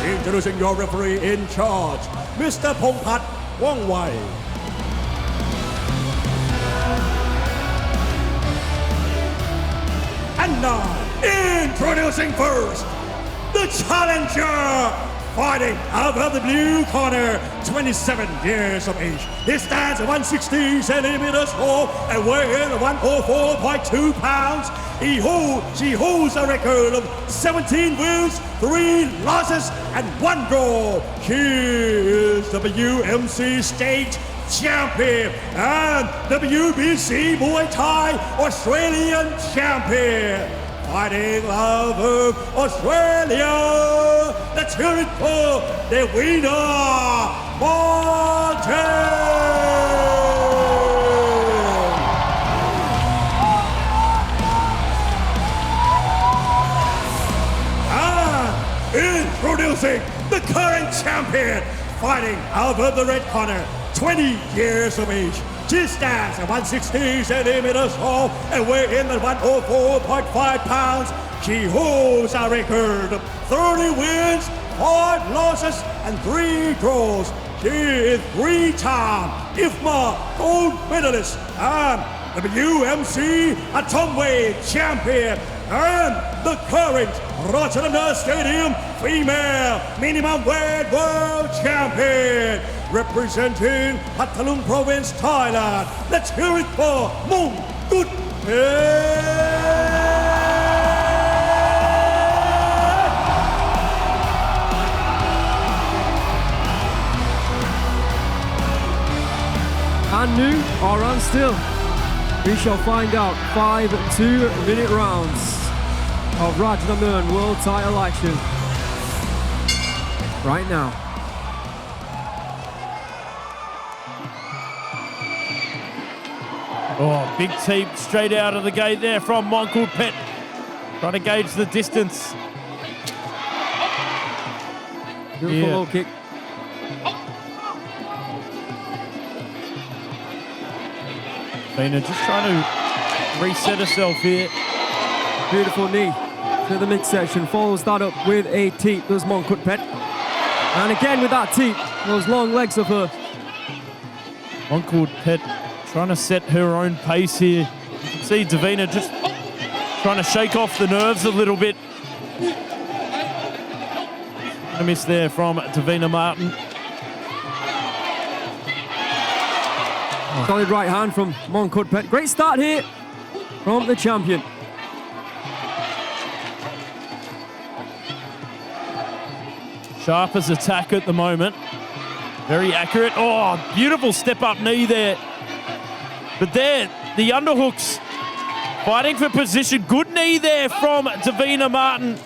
Introducing your referee in charge, Mr. Mongkutpetch Wongwai. And now, introducing first, the challenger, fighting out of the blue corner, 27 years of age. He stands at 160 centimeters tall and weighs 104.2 pounds. She holds a record of 17 wins, 3 losses, and 1 draw. She is WMC state champion and WBC Muay Thai Australian champion. Fighting out of Australia, the territory, Devina Introducing the current champion, fighting out of the red corner, 20 years of age. She stands at 160 centimeters tall and weighs in at 104.5 pounds. She holds a record of 30 wins, 5 losses, and 3 draws. She is 3-time 𝐓𝐇𝐈𝐒 gold medalist and WMC atomweight champion and the current Rajadamnern Stadium female minimum weight world champion. Representing Pathalung Province, Thailand, let's hear it for Mongkutpetch. And new or on still, we shall find out 5 2-minute rounds of Rajadamnern world title action right now. Oh, big teep straight out of the gate there from Mongkutpetch. Trying to gauge the distance. Beautiful low kick. Devina just trying to reset herself here. Beautiful knee to the midsection. Follows that up with a teep, does Mongkutpetch. And again with that teep, those long legs of her. Mongkutpetch trying to set her own pace here. You can see Devina just trying to shake off the nerves a little bit. A miss there from Devina Martin. Solid right hand from Mongkutpetch. Great start here from the champion. Sharp as attack at the moment. Very accurate. Oh, beautiful step-up knee there. But there, the underhooks fighting for position. Good knee there from Devina Martin.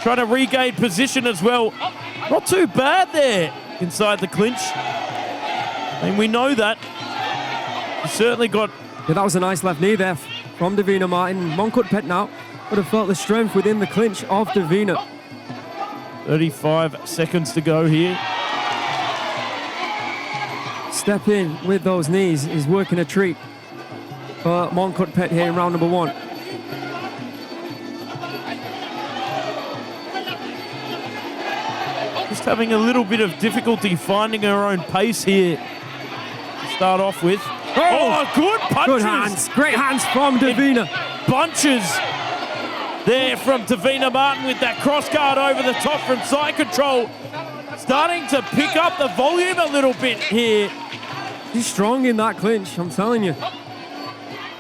Trying to regain position as well. Not too bad there inside the clinch. I mean, we know that. He certainly got... Yeah, that was a nice left knee there from Devina Martin. Mongkutpetch now would have felt the strength within the clinch of Devina. 35 seconds to go here. Step in with those knees is working a treat for Mongkutpetch here in round number 1. Just having a little bit of difficulty finding her own pace here to start off with. Oh, good punches. Good hands. Great hands from Devina. Bunches there from Devina Martin with that cross guard over the top from side control. Starting to pick up the volume a little bit here. He's strong in that clinch, I'm telling you.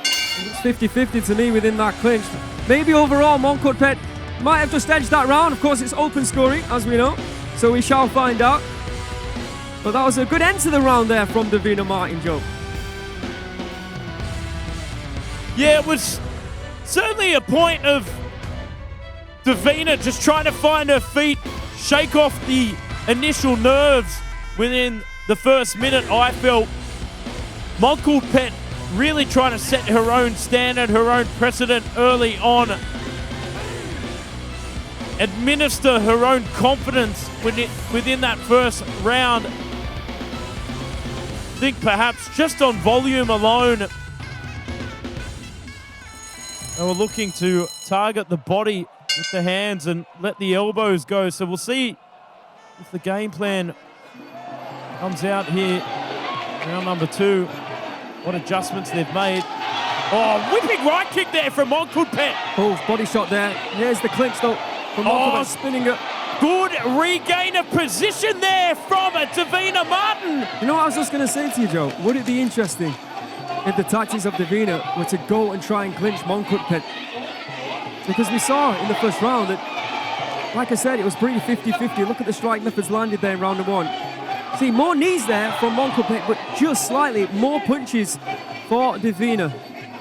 It's 50-50 to me within that clinch. Maybe overall Mongkutpetch might have just edged that round. Of course, it's open scoring, as we know. So we shall find out. But that was a good end to the round there from Devina Martin, Joe. Yeah, it was certainly a point of Devina just trying to find her feet, shake off the initial nerves within the first minute. I felt Mongkutpetch really trying to set her own standard, her own precedent early on. Administer her own confidence within that first round. I think perhaps just on volume alone, they were looking to target the body with the hands and let the elbows go. So we'll see if the game plan comes out here, round number 2, what adjustments they've made. Oh, whipping right kick there from Mongkutpetch. Oh, body shot there. Here's the clinch though from Mongkutpetch, spinning it. Good regain of position there from Devina Martin. You know what I was just going to say to you, Joe? Would it be interesting if the tactics of Devina were to go and try and clinch Mongkutpetch? Because we saw in the first round that, like I said, it was pretty 50-50. Look at the strike methods landed there in round 1. See, more knees there from Mongkutpetch, but just slightly more punches for Devina.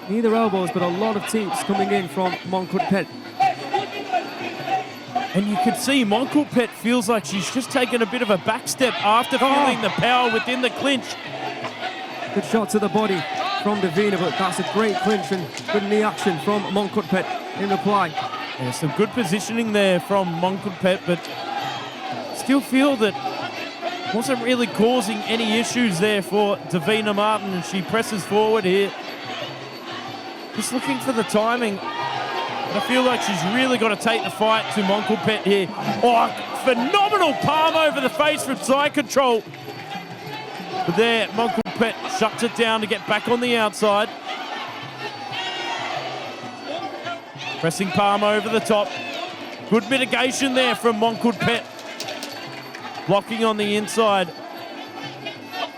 Neither elbows, but a lot of teeps coming in from Mongkutpetch. And you can see Mongkutpetch feels like she's just taken a bit of a back step after feeling the power within the clinch. Good shot to the body from Devina, but that's a great clinch and good knee action from Mongkutpetch in reply. Yeah, some good positioning there from Mongkutpetch, but still feel that wasn't really causing any issues there for Devina Martin, and she presses forward here. Just looking for the timing. I feel like she's really got to take the fight to Mongkutpetch here. Oh, phenomenal palm over the face from side control. But there, Mongkutpetch shuts it down to get back on the outside. Pressing palm over the top. Good mitigation there from Mongkutpetch. Blocking on the inside.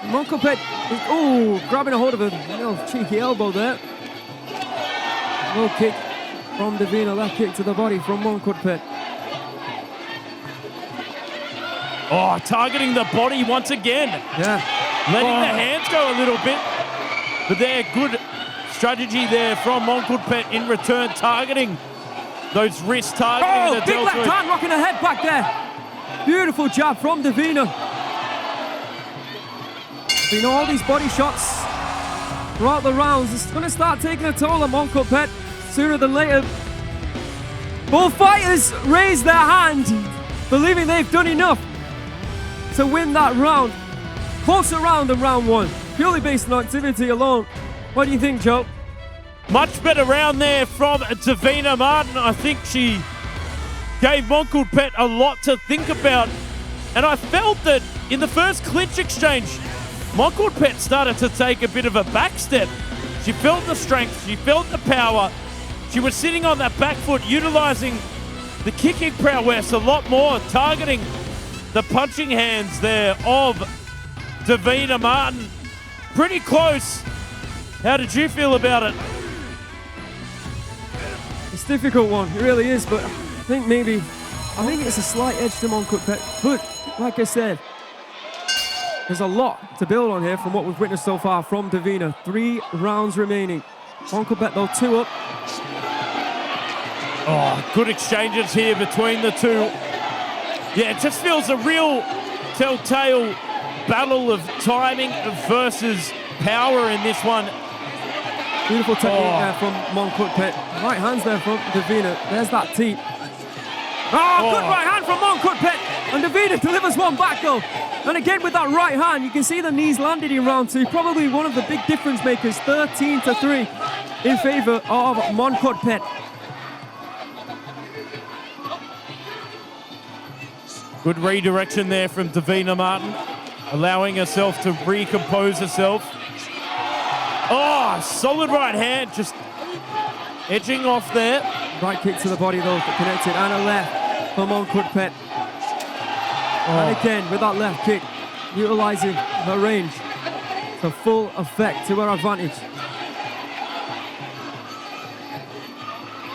Mongkutpetch is, oh, grabbing a hold of a cheeky elbow there. Low kick from Devina, left kick to the body from Mongkutpetch. Oh, targeting the body once again. Yeah. Letting the hands go a little bit. But there, good strategy there from Mongkutpetch in return, targeting those wrists, targeting the big deltoid. left hand rocking her head back there. Beautiful jab from Devina. You know, all these body shots throughout the rounds, it's going to start taking a toll on Mongkutpetch sooner than later. Both fighters raise their hand, believing they've done enough to win that round. Closer round than round 1, purely based on activity alone. What do you think, Joe? Much better round there from Devina Martin. I think she gave Mongkutpetch a lot to think about. And I felt that in the first clinch exchange, Mongkutpetch started to take a bit of a back step. She felt the strength, she felt the power. She was sitting on that back foot, utilizing the kicking prowess a lot more, targeting the punching hands there of Devina Martin. Pretty close. How did you feel about it? It's a difficult one, it really is, but I think it's a slight edge to Mongkutpetch. But like I said, there's a lot to build on here from what we've witnessed so far from Devina. 3 rounds remaining. Mongkutpetch though 2 up. Oh, good exchanges here between the two. Yeah, it just feels a real telltale battle of timing versus power in this one. Beautiful technique there from Mongkutpetch. Right hands there from Devina. There's that teep. Good right hand from Mongkutpetch. And Devina delivers one back though. And again with that right hand, you can see the knees landed in round 2. Probably one of the big difference makers. 13-3 in favor of Mongkutpetch. Good redirection there from Devina Martin, allowing herself to recompose herself. Oh, solid right hand, just edging off there. Right kick to the body though, connected, and a left for Mongkutpetch. And again, with that left kick, utilizing her range to full effect to her advantage.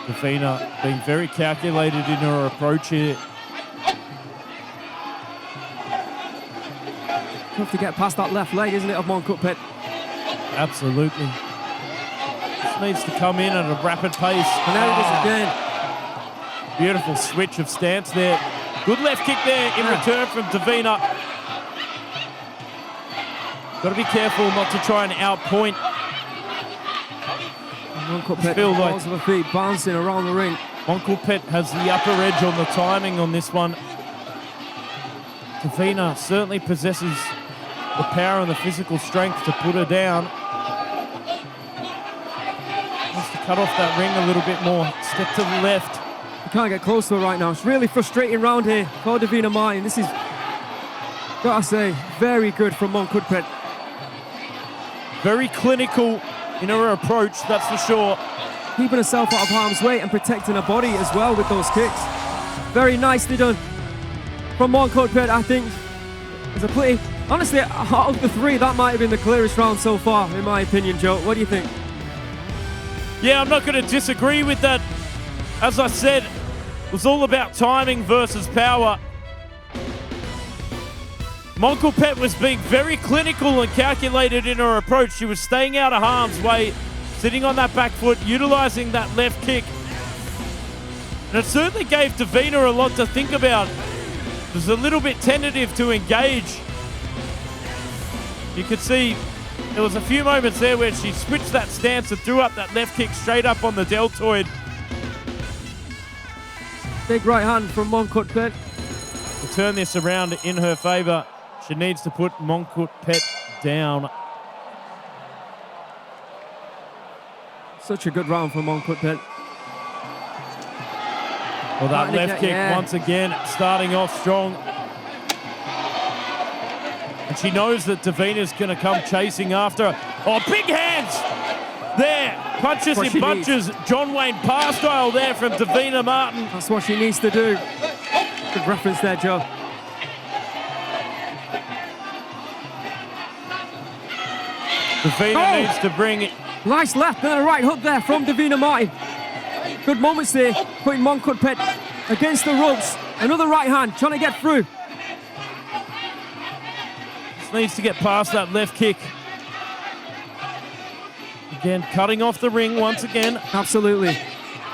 Devina being very calculated in her approach here. Tough to get past that left leg, isn't it, of Mongkutpetch? Absolutely. Just needs to come in at a rapid pace. And there it is again. Beautiful switch of stance there. Good left kick there in return from Devina. Got to be careful not to try and outpoint. Mongkutpetch feel like balls of her feet bouncing around the ring. Mongkutpetch has the upper edge on the timing on this one. Devina certainly possesses the power and the physical strength to put her down. Wants to cut off that ring a little bit more. Step to the left. You can't get close to her right now. It's really frustrating round here for Devina Martin. This is Gotta say, very good from Mongkutpetch. Very clinical in her approach, that's for sure. Keeping herself out of harm's way and protecting her body as well with those kicks. Very nicely done from Mongkutpetch, I think. It's a pretty, honestly, out of the three, that might have been the clearest round so far, in my opinion, Joe. What do you think? Yeah, I'm not going to disagree with that. As I said, it was all about timing versus power. Mongkutpetch was being very clinical and calculated in her approach. She was staying out of harm's way, sitting on that back foot, utilizing that left kick. And it certainly gave Devina a lot to think about. It was a little bit tentative to engage. You could see there was a few moments there where she switched that stance and threw up that left kick straight up on the deltoid. Big right hand from Mongkutpetch. To turn this around in her favor, she needs to put Mongkutpetch down. Such a good round for Mongkutpetch. Well, that left kick once again starting off strong. And she knows that Devina's going to come chasing after her. Oh, big hands there. Punches in bunches. John Wayne Parr style there from Devina Martin. That's what she needs to do. Good reference there, Joe. Devina needs to bring it. Nice left and a right hook there from Devina Martin. Good moments there, putting Mongkutpetch against the ropes. Another right hand, trying to get through. Just needs to get past that left kick. Again, cutting off the ring once again. Absolutely.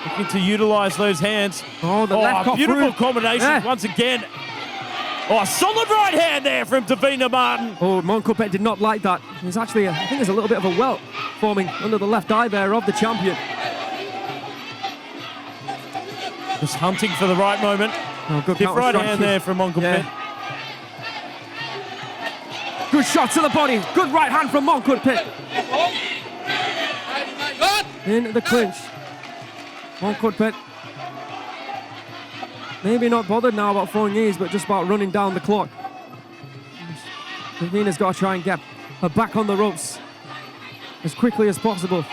Looking to utilize those hands. Oh, the left got beautiful through. combination once again. Oh, solid right hand there from Devina Martin. Oh, Mongkutpetch did not like that. There's actually, I think there's a little bit of a welt forming under the left eye there of the champion. Just hunting for the right moment. Oh, good Stiff right hand there from Mongkutpetch. Yeah. Good shot to the body. Good right hand from Mongkutpetch. In the clinch. Mongkutpetch. Maybe not bothered now about throwing knees, but just about running down the clock. Devina's got to try and get her back on the ropes as quickly as possible.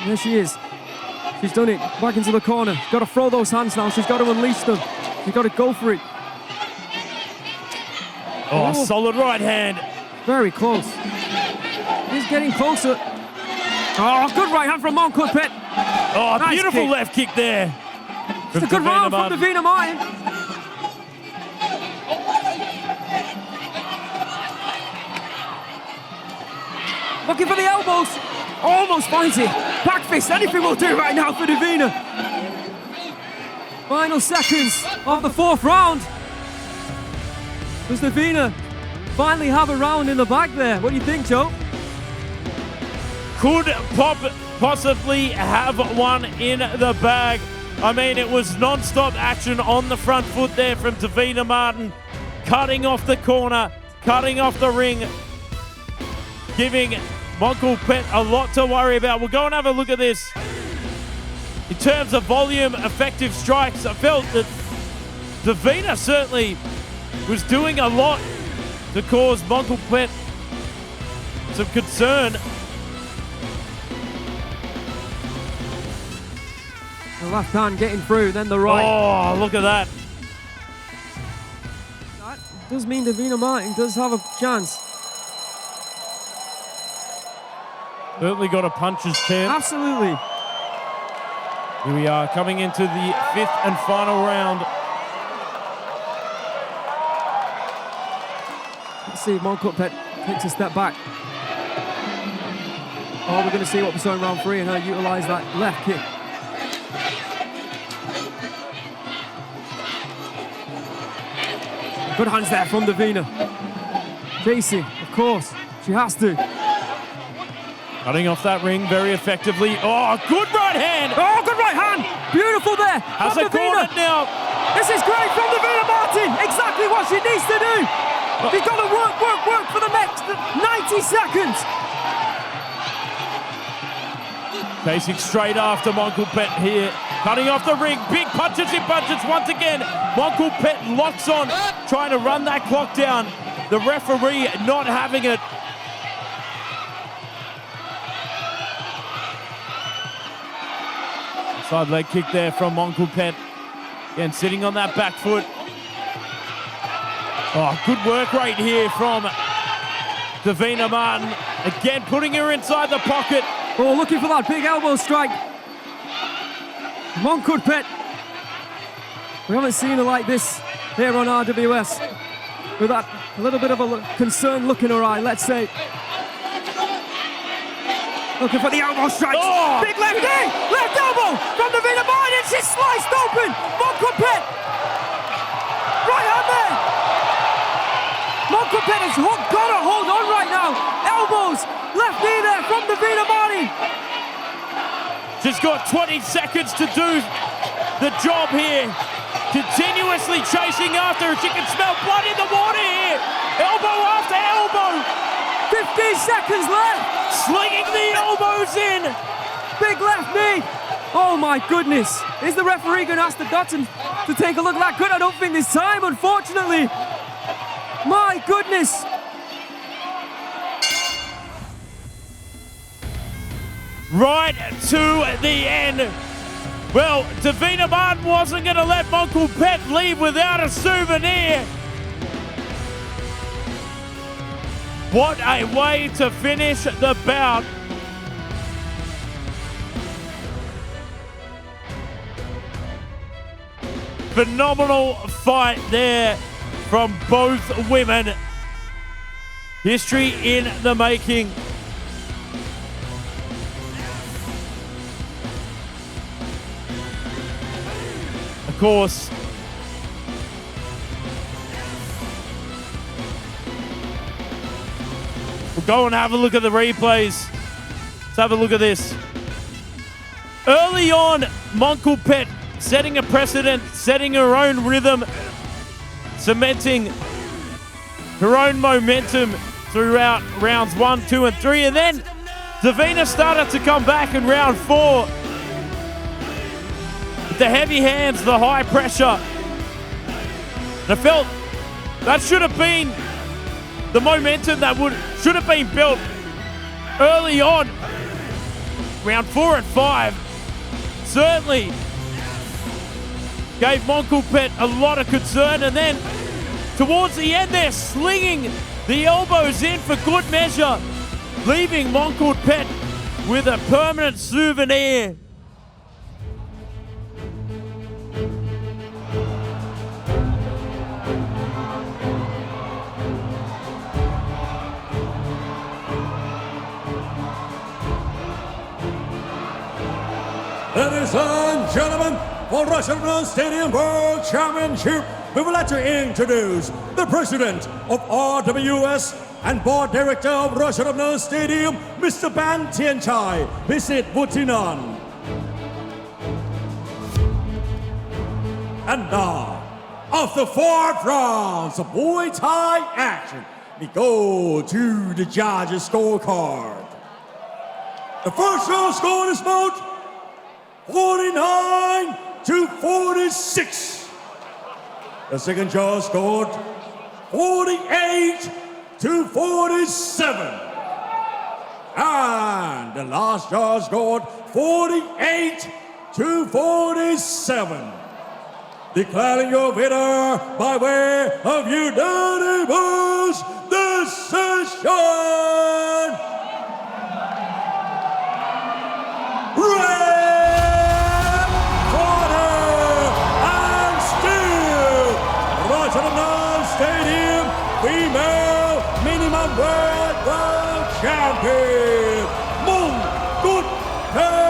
And there she is. She's done it. Back into the corner. Got to throw those hands now. She's got to unleash them. She's got to go for it. Oh, solid right hand. Very close. He's getting closer. Oh, good right hand from Mongkutpetch. Oh, nice beautiful kick. left kick there. It's a good round from Devina Martin. Looking for the elbows. Almost finds it. Back fist. Anything will do right now for Devina. Final seconds of the fourth round. Does Devina finally have a round in the bag there? What do you think, Joe? Could possibly have one in the bag. I mean, it was non-stop action on the front foot there from Devina Martin. Cutting off the corner, cutting off the ring, giving Mongkutpetch a lot to worry about. We'll go and have a look at this. In terms of volume, effective strikes, I felt that Devina certainly was doing a lot to cause Mongkutpetch some concern. The left hand getting through, then the right. Oh, look at that. That does mean Devina Martin does have a chance. Certainly got a puncher's chance. Absolutely. Here we are coming into the fifth and final round. Let's see if Mongkutpetch takes a step back. Oh, we're going to see what we saw in round 3 and her utilize that left kick. Good hands there from Devina. Chasing, of course. She has to. Cutting off that ring very effectively. Oh, good right hand. Oh, good right hand. Beautiful there. Has it caught it now? This is great from Devina Martin. Exactly what she needs to do. She's got to work for the next 90 seconds. Chasing straight after Mongkutpetch here. Cutting off the ring. Big punches in bunches once again. Mongkutpetch locks on, trying to run that clock down. the referee not having it. Side leg kick there from Mongkutpetch. Again, sitting on that back foot. Oh, good work rate here from Devina Martin. Again, putting her inside the pocket. Oh, looking for that big elbow strike. Mongkutpetch. We haven't seen her like this here on RWS. With that a little bit of a concerned look in her eye, let's say. Looking for the elbow strike. Oh! Big left knee, left elbow from Devina Martin. She's sliced open. Mongkutpetch. Right hand there. Mongkutpetch has got a hold on right now. Elbows, left knee there from Devina Martin. She's got 20 seconds to do the job here. Continuously chasing after her. She can smell blood in the water here. Elbow after elbow. 15 seconds left. Slinging the elbows in. Big left knee. Oh my goodness. Is the referee going to ask the Dotson to take a look at that? Good, I don't think this time, unfortunately. My goodness. Right to the end. Well, Devina Martin wasn't going to let Mongkutpetch leave without a souvenir. What a way to finish the bout. Phenomenal fight there from both women. History in the making. Of course, we'll go and have a look at the replays. Let's have a look at this. Early on, Mongkutpetch setting a precedent, setting her own rhythm, cementing her own momentum throughout rounds 1, 2, and 3. And then Devina started to come back in round 4. The heavy hands, the high pressure. And I felt that should have been the momentum that should have been built early on. Round 4 and 5 certainly gave Mongkutpetch a lot of concern. And then towards the end they're slinging the elbows in for good measure, leaving Mongkutpetch with a permanent souvenir. Ladies and gentlemen, for Rajadamnern Stadium World Championship, we would like to introduce the president of RWS and board director of Rajadamnern Stadium, Mr. Ban Tien Chai, visit Butinan. And now, after 4 rounds of Muay Thai action, we go to the judges' scorecard. The first round score is about 49 to 46. The second judge scored 48 to 47. And the last judge scored 48 to 47. Declaring your winner by way of unanimous decision. Red corner and still Rajadamnern Stadium female minimum world champion Mongkutpetch.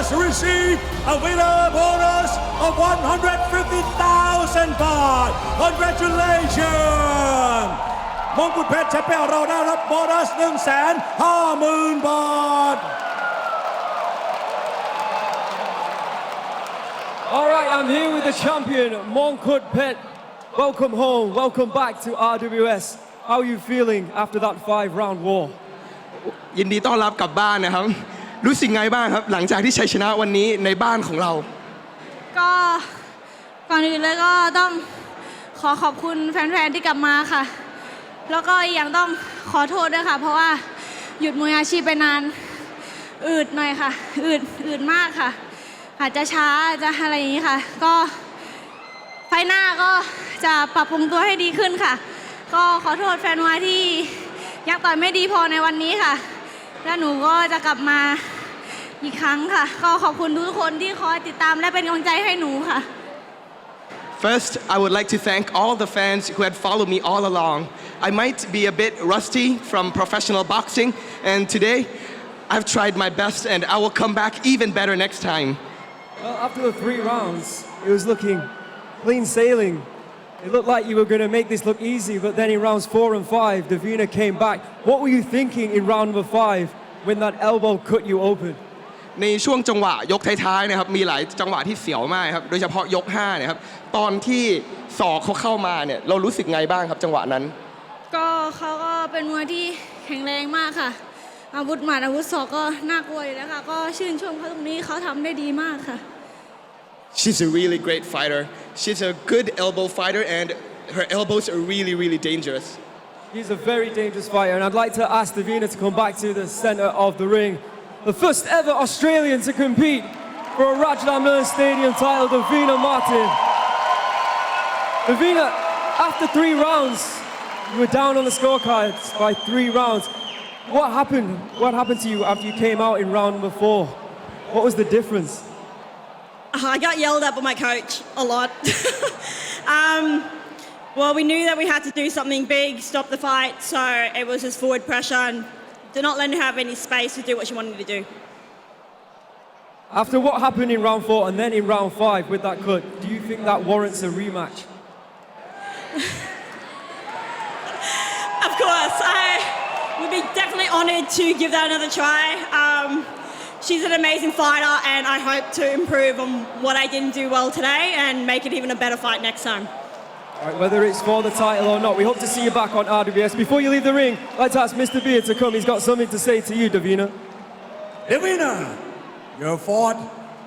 has received a winner bonus of 150,000 baht. Congratulations! มงกุฎเพชรแชมเปี้ยนเราได้รับโบนัส 150,000 บาท All right, I'm here with the champion, Mongkutpetch. Welcome home, welcome back to RWS. How are you feeling after that 5-round war? ยินดีต้อนรับกลับบ้านนะครับรู้สึกไงบ้างครับหลังจากที่ชัยชนะวันนี้ในบ้านของเราก็ก่อนอื่นเลยก็ต้องขอขอบคุณแฟนๆที่กลับมาค่ะแล้วก็อีกอย่างต้องขอโทษด้วยค่ะเพราะว่าหยุดมวยอาชีพไปนานอืดหน่อยค่ะอืดมากค่ะอาจจะช้าจะอะไรอย่างนี้ค่ะก็ไฟหน้าก็จะปรับปรุงตัวให้ดีขึ้นค่ะก็ขอโทษแฟนมวยที่ยังต่อยไม่ดีพอในวันนี้ค่ะแล้วหนูก็จะกลับมาอีกครั้งค่ะก็ขอบคุณทุกคนที่คอยติดตามและเป็นกำลังใจให้หนูค่ะ First, I would like to thank all the fans who had followed me all along. I might be a bit rusty from professional boxing, and today I've tried my best, and I will come back even better next time. Well, after the 3 rounds, it was looking clean sailing. It looked like you were going to make this look easy, but then in rounds 4 and 5, Devina came back. What were you thinking in round number 5 when that elbow cut you open? ในช่วงจังหวะยกท้ายๆนะครับมีหลายจังหวะที่เสียวมากครับโดยเฉพาะยก5เนี่ยครับตอนที่ศอกเขาเข้ามาเนี่ยเรารู้สึกไงบ้างครับจังหวะนั้นก็เขาก็เป็นมวยที่แข็งแรงมากค่ะอาวุธหมัดอาวุธศอกก็น่ากลัวอยู่แล้วค่ะก็ชื่นชมเขาตรงนี้เขาทำได้ดีมากค่ะ She's a really great fighter. She's a good elbow fighter, and her elbows are really, really dangerous. He's a very dangerous fighter, and I'd like to ask Devina to come back to the center of the ring. The first ever Australian to compete for a Rajadamnern Stadium title, Devina Martin. Devina, after 3 rounds, you were down on the scorecards by 3 rounds. What happened? What happened to you after you came out in round number 4? What was the difference? I got yelled at by my coach a lot. Well, we knew that we had to do something big, stop the fight, so it was just forward pressure and did not let her have any space to do what she wanted to do. After what happened in round 4 and then in round 5 with that cut, do you think that warrants a rematch? Of course, I would be definitely honoured to give that another try. She's an amazing fighter, and I hope to improve on what I didn't do well today and make it even a better fight next time. All right, whether it's for the title or not, we hope to see you back on RWS. Before you leave the ring, I'd like to ask Mr. Beard to come. He's got something to say to you, Devina. Devina, you fought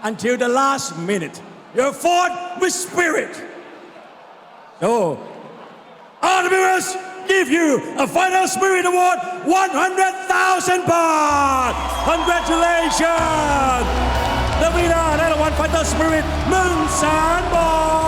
until the last minute. You fought with spirit. So, RWS give you a Fighter Spirit Award, 100,000 baht. Congratulations. Devina ได้รางวัล Fighter Spirit 100,000 บาท